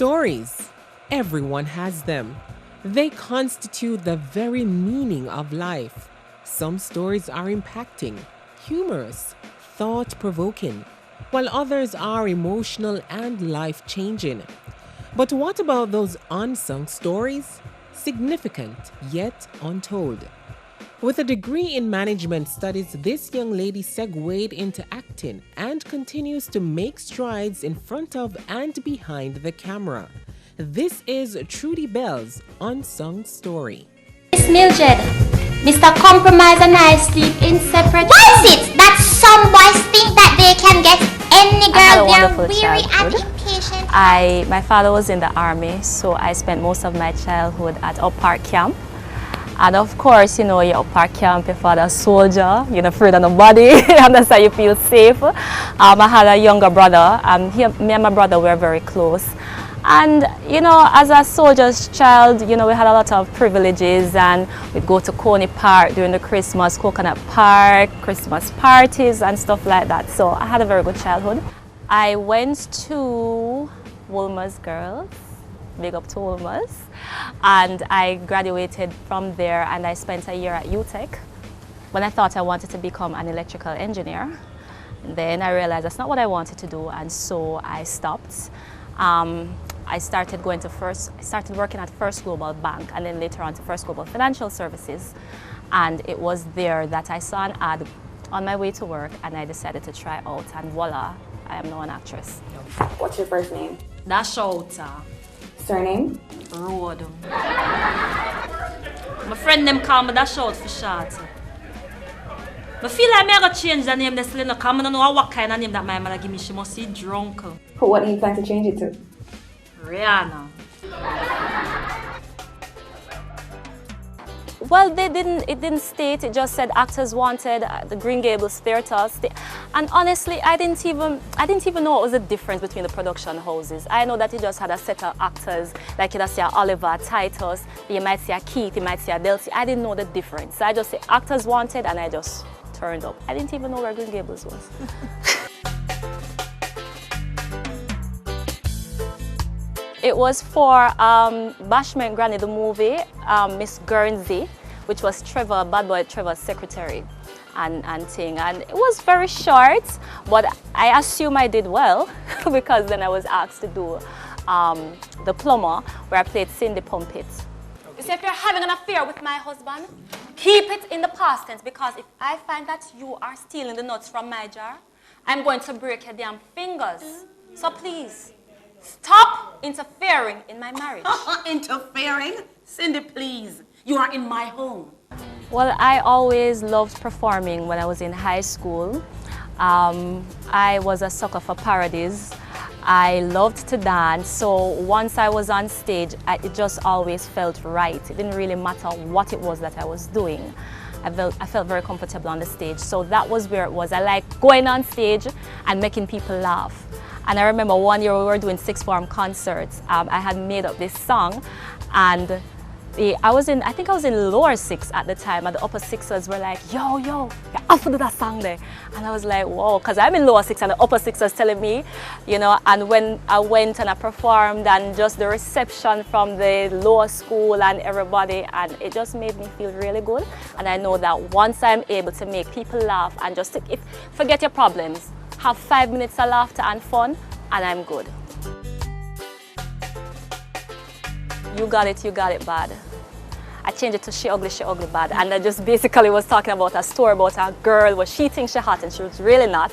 Stories. Everyone has them. They constitute the very meaning of life. Some stories are impacting, humorous, thought-provoking, while others are emotional and life-changing. But what about those unsung stories? Significant yet untold. With a degree in management studies, this young lady segued into acting and continues to make strides in front of and behind the camera. This is Trudy Bell's Unsung Story. Miss Mildred, Mr. Compromise and I sleep in separate. Why is it that some boys think that they can get any girl they're weary and impatient? My father was in the army, so I spent most of my childhood at Up Park Camp. And of course, you know, you're Up Park Camp, your father's a soldier, you're not afraid of nobody, and that's how you feel safe. I had a younger brother, me and my brother were very close. And, you know, as a soldier's child, you know, we had a lot of privileges, and we'd go to Coney Park during the Christmas, Coconut Park, Christmas parties and stuff like that. So I had a very good childhood. I went to Wolmer's Girls, big up to Wolmer's, and I graduated from there, and I spent a year at UTech when I thought I wanted to become an electrical engineer. And then I realized that's not what I wanted to do, and so I stopped. I started working at First Global Bank, and then later on to First Global Financial Services. And it was there that I saw an ad on my way to work, and I decided to try out, and voila, I am now an actress. What's your first name? Dash out. Surname? Road. My friend them call me Dash out for short. I feel like I gotta change the name this little because I don't know what kind of name that my mother give me. She must be drunk. What do you plan to change it to? Rihanna. Well, it didn't state, it just said actors wanted, the Green Gables Theatre. And honestly, I didn't even know what was the difference between the production houses. I know that it just had a set of actors, like you'd see a Oliver, Titus, you might see a Keith, you might see a Delcy. I didn't know the difference. So I just say actors wanted, and I just turned up. I didn't even know where Green Gables was. It was for Bashment Granny, the movie, Miss Guernsey, which was Bad Boy Trevor's secretary and thing. And it was very short, but I assume I did well because then I was asked to do The Plumber, where I played Cindy Pumpit. You see, if you're having an affair with my husband, keep it in the past tense, because if I find that you are stealing the nuts from my jar, I'm going to break your damn fingers. So please, stop interfering in my marriage. Interfering? Cindy, please. You are in my home. Well, I always loved performing when I was in high school. I was a sucker for parodies. I loved to dance, so once I was on stage, it just always felt right. It didn't really matter what it was that I was doing. I felt very comfortable on the stage, so that was where it was. I like going on stage and making people laugh. And I remember one year we were doing sixth form concerts. I had made up this song, and I think I was in lower six at the time, and the upper sixers were like, yo, you have to do that song there. And I was like, whoa, because I'm in lower six and the upper sixers telling me, you know, and when I went and I performed, and just the reception from the lower school and everybody, and it just made me feel really good. And I know that once I'm able to make people laugh and just forget your problems, have 5 minutes of laughter and fun, and I'm good. You got it bad. I changed it to she ugly bad. And I just basically was talking about a story about a girl where she thinks she's hot and she was really not.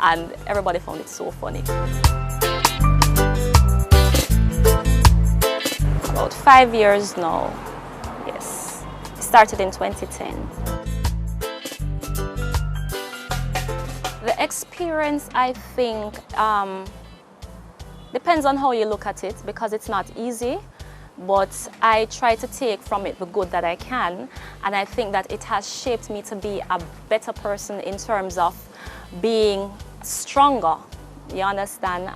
And everybody found it so funny. About 5 years now, yes. It started in 2010. The experience, I think, depends on how you look at it, because it's not easy. But I try to take from it the good that I can, and I think that it has shaped me to be a better person in terms of being stronger. You understand?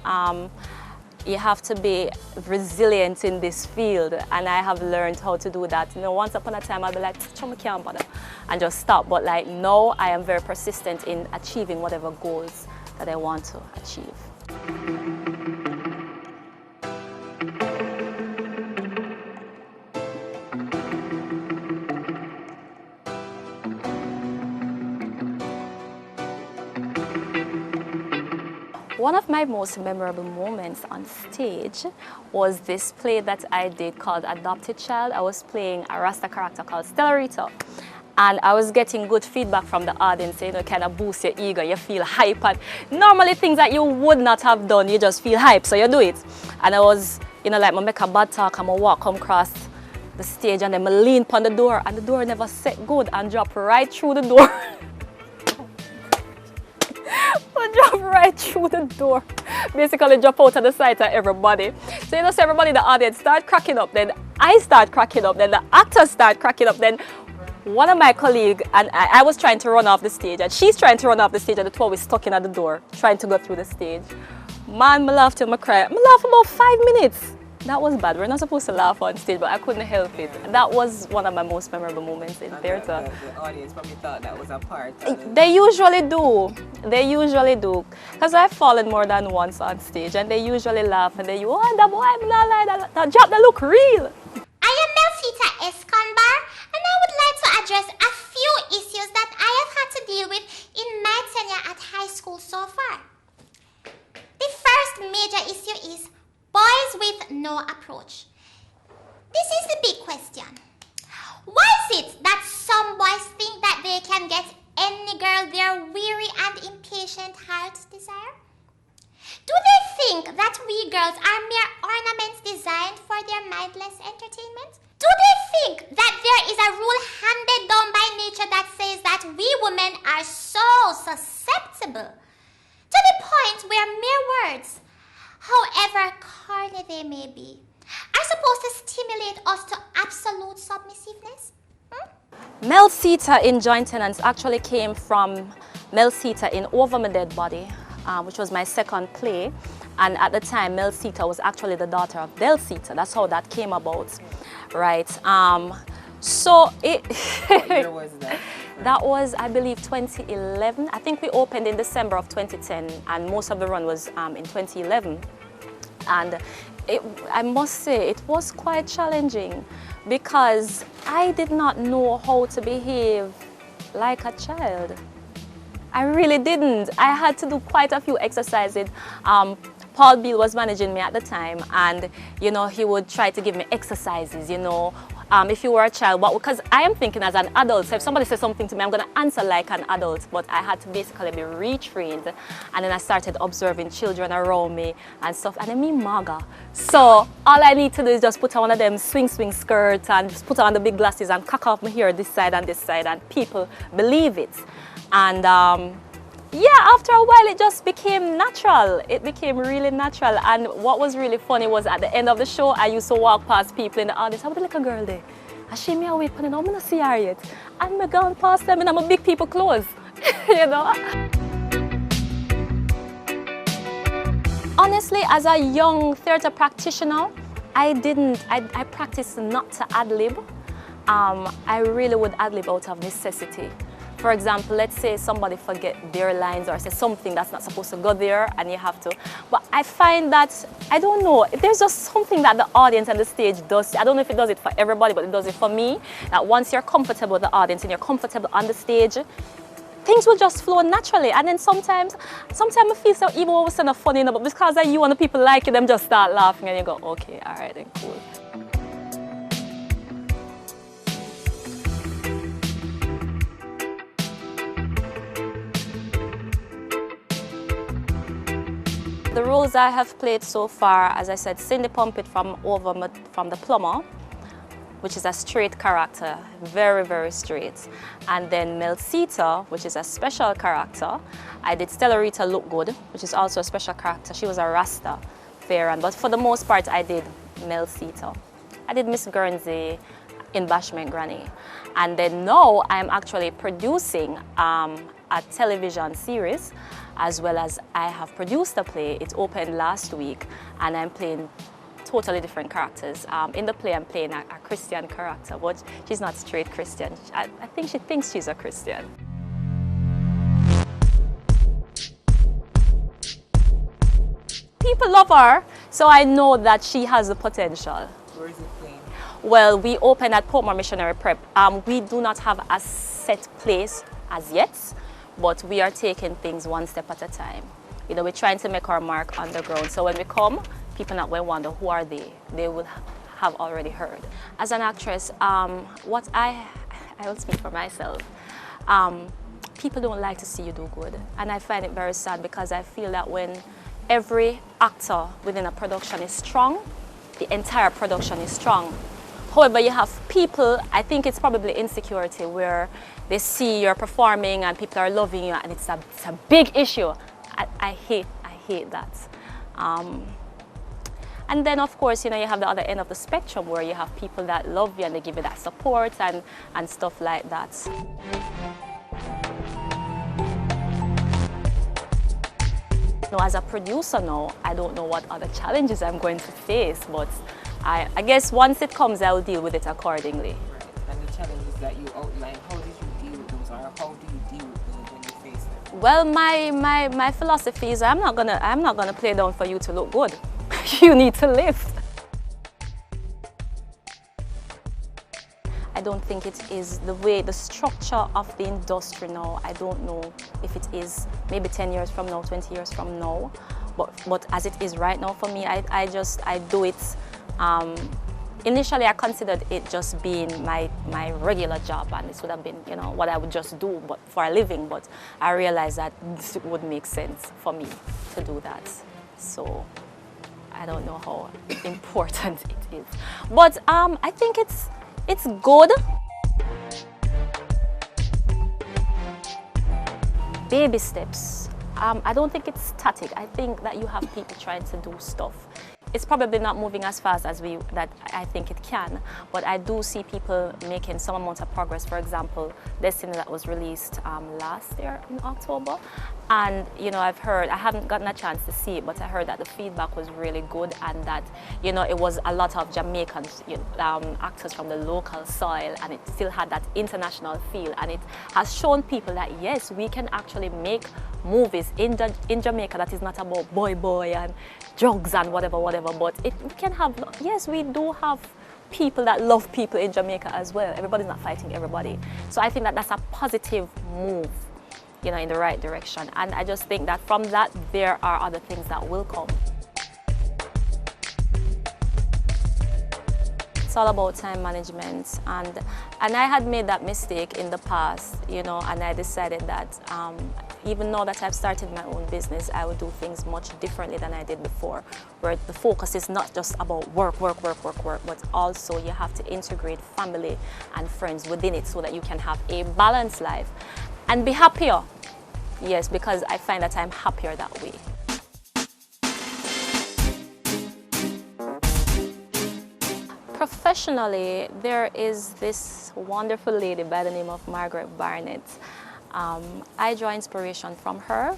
You have to be resilient in this field, and I have learned how to do that. You know, once upon a time I'll be like, I can't bother, and just stop. But like now, I am very persistent in achieving whatever goals that I want to achieve. One of my most memorable moments on stage was this play that I did called Adopted Child. I was playing a Rasta character called Stellarita. And I was getting good feedback from the audience, you know, kind of boost your ego, you feel hype. And normally things that you would not have done, you just feel hype, so you do it. And I was, you know, like, I make a bad talk, I'm walk, come across the stage, and then I lean upon the door, and the door never set good and drop right through the door. I drop right through the door. Basically drop out of the sight of everybody. So you know, so everybody in the audience start cracking up, then I start cracking up, then the actors start cracking up, then one of my colleagues and I was trying to run off the stage, and she's trying to run off the stage, and the two of us stuck in at the door, trying to go through the stage. Man, I laughed till I cried. I laughed about 5 minutes. That was bad. We're not supposed to laugh on stage, but I couldn't help it. That was one of my most memorable moments in theatre. The audience probably thought that was a part. They usually do. They usually do. Because I've fallen more than once on stage, and they usually laugh, and they, oh, that boy, I'm not like that job, that look real. I am Melfita Esconbar, and I would like to address a few issues that I have had to deal with in my tenure at high school so far. The first major issue is boys with no approach. This is the big question. Why is it that some boys think that they can get any girl their weary and impatient hearts desire? Do they think that we girls are mere ornaments designed for their mindless entertainment? Do they think that there is a rule handed down by nature that says that we women are so susceptible to the point where mere words, however corny they may be, are supposed to stimulate us to absolute submissiveness? Melfita in Joint Tenants actually came from Melfita in Over My Dead Body, which was my second play. And at the time, Melfita was actually the daughter of Delcita. That's how that came about, right? So it... What year was that? That was, I believe, 2011. I think we opened in December of 2010, and most of the run was in 2011. And I must say, it was quite challenging because I did not know how to behave like a child. I really didn't. I had to do quite a few exercises. Paul Beal was managing me at the time, and you know, he would try to give me exercises, you know, if you were a child, because I am thinking as an adult, so if somebody says something to me, I'm going to answer like an adult, but I had to basically be retrained, and then I started observing children around me and stuff, and I mean MAGA. So all I need to do is just put on one of them swing skirts and just put on the big glasses and cock off my hair this side, and people believe it. And yeah, after a while it just became natural. It became really natural. And what was really funny was at the end of the show, I used to walk past people in the audience. I was like a girl there. And she me away, and I'm not see her yet. And I gone past them and I'm a big people clothes, you know. Honestly, as a young theatre practitioner, I practiced not to ad-lib. I really would ad-lib out of necessity. For example, let's say somebody forget their lines or say something that's not supposed to go there and you have to. But I find that, I don't know, there's just something that the audience and the stage does. I don't know if it does it for everybody, but it does it for me. That once you're comfortable with the audience and you're comfortable on the stage, things will just flow naturally. And then sometimes I feel so even when we're saying funny enough, but because of you and the people like you, them just start laughing and you go, okay, all right, then cool. The roles I have played so far, as I said, Cindy Pumpit from The Plumber, which is a straight character, very, very straight. And then Melfita, which is a special character. I did Stellarita Look Good, which is also a special character. She was a Rasta, fair, but for the most part, I did Melfita. I did Miss Guernsey in Bashment Granny. And then now I'm actually producing a television series, as well as I have produced a play. It opened last week, and I'm playing totally different characters. In the play, I'm playing a Christian character, but she's not straight Christian. I think she thinks she's a Christian. People love her, so I know that she has the potential. Where is it playing? Well, we open at Portmore Missionary Prep. We do not have a set place as yet, but we are taking things one step at a time. You know, we're trying to make our mark on the ground. So when we come, people not will wonder who are they. They would have already heard. As an actress, what I will speak for myself. People don't like to see you do good, and I find it very sad because I feel that when every actor within a production is strong, the entire production is strong. However, you have people, I think it's probably insecurity, where they see you're performing and people are loving you, and it's a big issue. I hate that. And then, of course, you know, you have the other end of the spectrum where you have people that love you and they give you that support and stuff like that. You know, as a producer now, I don't know what other challenges I'm going to face, but I guess once it comes, I'll deal with it accordingly. Right. And the challenges that you outlined, how did you deal with those, or how do you deal with those when you face them? Well, my philosophy is I'm not gonna play down for you to look good. You need to live. I don't think it is the structure of the industry now. I don't know if it is maybe 10 years from now, 20 years from now, but as it is right now for me, I do it. Initially, I considered it just being my regular job, and this would have been, you know, what I would just do but for a living. But I realized that this would make sense for me to do that. So I don't know how important it is, but I think it's good. Baby steps. I don't think it's static. I think that you have people trying to do stuff. It's probably not moving as fast as I think it can, but I do see people making some amount of progress. For example, Destiny that was released last year in October, and you know, I haven't gotten a chance to see it, but I heard that the feedback was really good, and that, you know, it was a lot of Jamaican actors from the local soil, and it still had that international feel, and it has shown people that yes, we can actually make movies in Jamaica that is not about boy and drugs and whatever, but we can have, yes, we do have people that love people in Jamaica as well. Everybody's not fighting everybody. So I think that that's a positive move, you know, in the right direction. And I just think that from that, there are other things that will come. It's all about time management, and I had made that mistake in the past, you know, and I decided that even now that I've started my own business, I would do things much differently than I did before, where the focus is not just about work, but also you have to integrate family and friends within it so that you can have a balanced life and be happier. Yes, because I find that I'm happier that way. Professionally, there is this wonderful lady by the name of Margaret Barnett. I draw inspiration from her.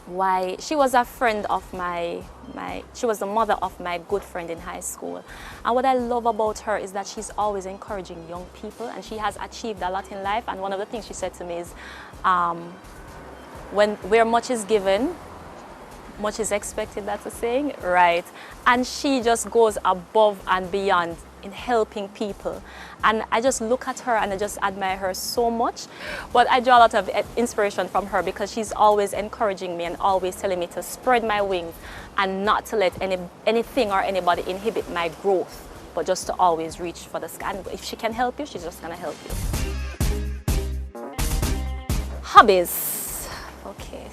Why she was a friend of she was the mother of my good friend in high school. And what I love about her is that she's always encouraging young people, and she has achieved a lot in life. And one of the things she said to me is, where much is given, much is expected, that's a saying, right? And she just goes above and beyond in helping people. And I just look at her and I just admire her so much. But I draw a lot of inspiration from her because she's always encouraging me and always telling me to spread my wings and not to let anything or anybody inhibit my growth, but just to always reach for the sky. And if she can help you, she's just gonna help you. Hobbies. Okay.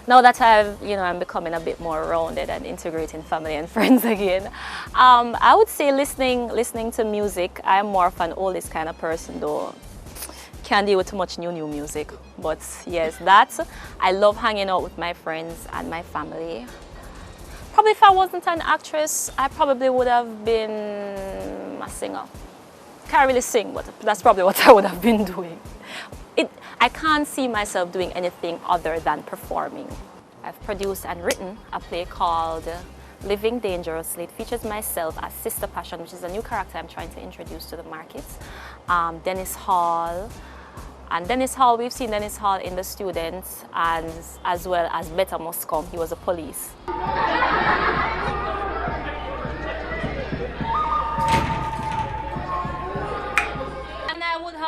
Now that I'm becoming a bit more rounded and integrating family and friends again, I would say listening to music. I'm more of an oldest kind of person, though. Can't deal with too much new music. But yes, I love hanging out with my friends and my family. Probably if I wasn't an actress, I probably would have been a singer. Can't really sing, but that's probably what I would have been doing. I can't see myself doing anything other than performing. I've produced and written a play called Living Dangerously. It features myself as Sister Passion, which is a new character I'm trying to introduce to the markets. Dennis Hall. And Dennis Hall, we've seen Dennis Hall in The Students, and as well as Better Must Come. He was a police.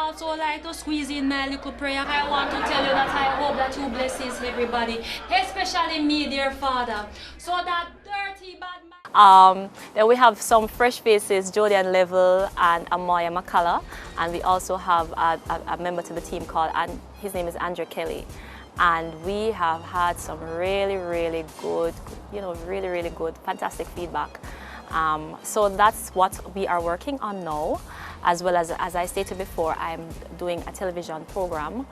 also like to squeeze in my little prayer. I want to tell you that I hope that you blesses everybody, especially me, dear Father, so that dirty bad man. Then we have some fresh faces, Jodian Level and Amoya McCullough, and we also have a member to the team called, and his name is Andrew Kelly. And we have had some really good, really good, fantastic feedback. So that's what we are working on now, as well as I stated before, I'm doing a television program.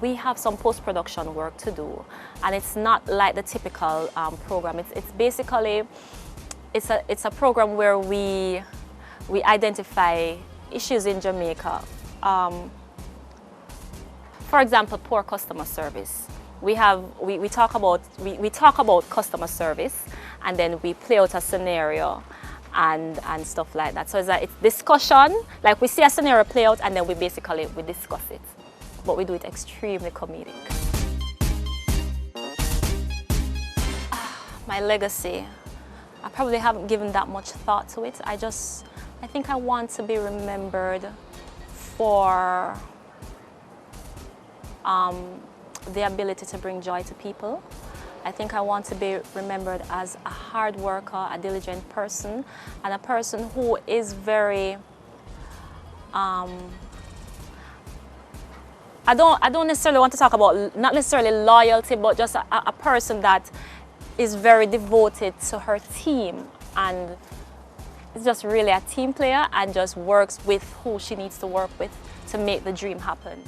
We have some post-production work to do, and it's not like the typical program. It's basically, it's a program where we identify issues in Jamaica. For example, poor customer service. We talk about customer service, and then we play out a scenario and stuff like that. So it's discussion, like we see a scenario play out and then we discuss it. But we do it extremely comedic. My legacy. I probably haven't given that much thought to it. I think I want to be remembered for the ability to bring joy to people. I think I want to be remembered as a hard worker, a diligent person, and a person who is very, I don't necessarily want to talk about, not necessarily loyalty, but just a person that is very devoted to her team and is just really a team player and just works with who she needs to work with to make the dream happen.